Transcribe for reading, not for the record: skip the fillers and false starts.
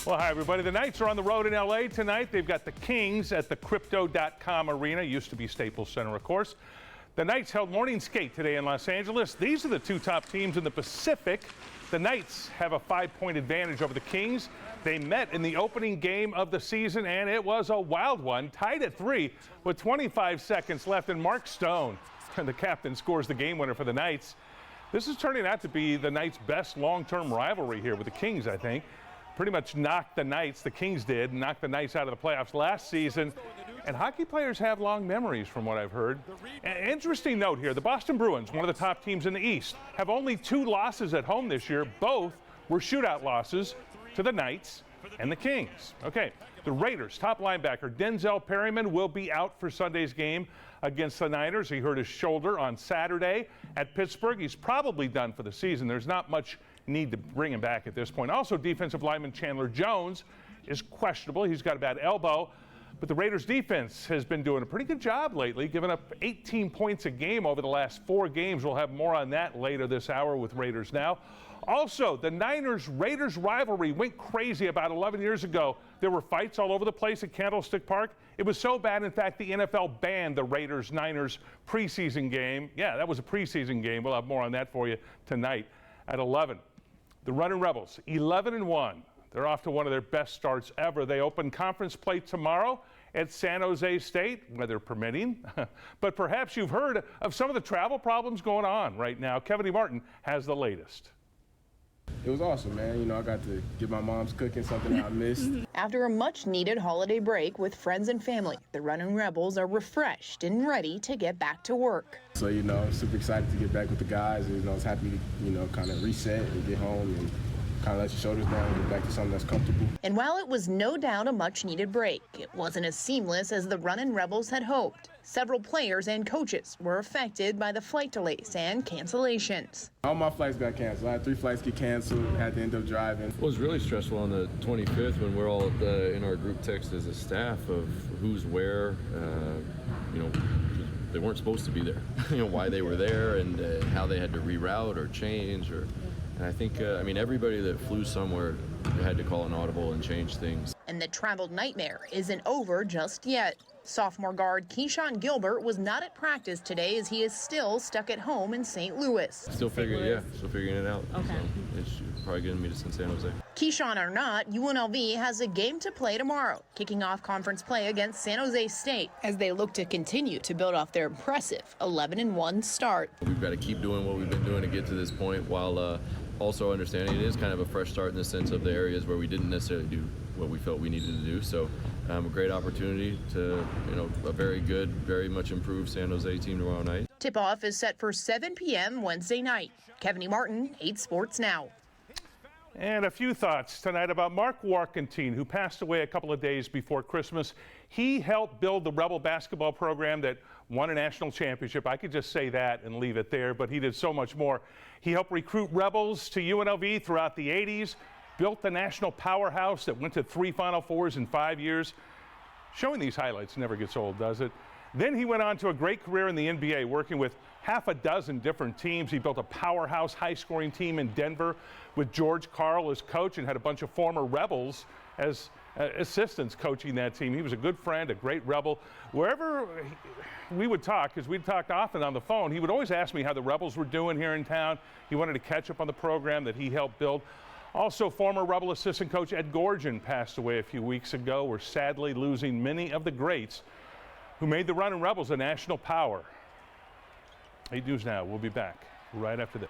Well, hi, everybody. The Knights are on the road in L.A. tonight. They've got the Kings at the Crypto.com Arena. Used to be Staples Center, of course. The Knights held morning skate today in Los Angeles. These are the two top teams in the Pacific. The Knights have a 5-point advantage over the Kings. They met in the opening game of the season, and it was a wild one, tied at 3 with 25 seconds left. And Mark Stone, the captain, scores the game winner for the Knights. This is turning out to be the Knights' best long-term rivalry here with the Kings, I think. Pretty much knocked the Knights, the Kings did, knocked the Knights out of the playoffs last season. And hockey players have long memories from what I've heard. An interesting note here, the Boston Bruins, one of the top teams in the East, have only 2 losses at home this year. Both were shootout losses to the Knights and the Kings. Okay, the Raiders' top linebacker, Denzel Perryman, will be out for Sunday's game against the Niners. He hurt his shoulder on Saturday at Pittsburgh. He's probably done for the season. There's not much need to bring him back at this point. Also, defensive lineman Chandler Jones is questionable. He's got a bad elbow. But the Raiders defense has been doing a pretty good job lately, giving up 18 points a game over the last 4 games. We'll have more on that later this hour with Raiders Now. Also, the Niners-Raiders rivalry went crazy about 11 years ago. There were fights all over the place at Candlestick Park. It was so bad, in fact, the NFL banned the Raiders-Niners preseason game. Yeah, that was a preseason game. We'll have more on that for you tonight at 11. The Runnin' Rebels, 11-1. They're off to one of their best starts ever. They open conference play tomorrow at San Jose State, weather permitting. But perhaps you've heard of some of the travel problems going on right now. Kevin Martin has the latest. It was awesome, man. You know, I got to get my mom's cooking, something I missed. After a much-needed holiday break with friends and family, the Runnin' Rebels are refreshed and ready to get back to work. So, you know, super excited to get back with the guys. You know, I was happy to, you know, kind of reset and get home and kind of let your shoulders down and get back to something that's comfortable. And while it was no doubt a much-needed break, it wasn't as seamless as the Runnin' Rebels had hoped. Several players and coaches were affected by the flight delays and cancellations. All my flights got canceled. I had 3 flights get canceled, had to end up driving. It was really stressful on the 25th when we're all in our group text as a staff of who's where. You know, they weren't supposed to be there. You know, why they were there and how they had to reroute or change. And I think, I mean, everybody that flew somewhere had to call an audible and change things. And the travel nightmare isn't over just yet. Sophomore guard Keyshawn Gilbert was not at practice today as he is still stuck at home in St. Louis. Still figuring it out. Okay. So it's probably getting me to San Jose. Keyshawn or not, UNLV has a game to play tomorrow, kicking off conference play against San Jose State as they look to continue to build off their impressive 11-1 start. We've got to keep doing what we've been doing to get to this point while also understanding it is kind of a fresh start in the sense of the areas where we didn't necessarily do what we felt we needed to do. So a great opportunity to, you know, a very good, very much improved San Jose team tomorrow night. Tip-off is set for 7 p.m. Wednesday night. Kevin Martin, 8 Sports Now. And a few thoughts tonight about Mark Warkentine, who passed away a couple of days before Christmas. He helped build the Rebel basketball program that won a national championship. I could just say that and leave it there, but he did so much more. He helped recruit Rebels to UNLV throughout the 80s, built the national powerhouse that went to 3 Final Fours in 5 years. Showing these highlights never gets old, does it? Then he went on to a great career in the NBA, working with half a dozen different teams. He built a powerhouse high-scoring team in Denver with George Karl as coach and had a bunch of former Rebels as assistants coaching that team. He was a good friend, a great Rebel. Wherever we would talk, because we'd talk often on the phone, he would always ask me how the Rebels were doing here in town. He wanted to catch up on the program that he helped build. Also, former Rebel assistant coach Ed Gorgon passed away a few weeks ago. We're sadly losing many of the greats who made the Runnin' Rebels a national power. 8 News Now. We'll be back right after this.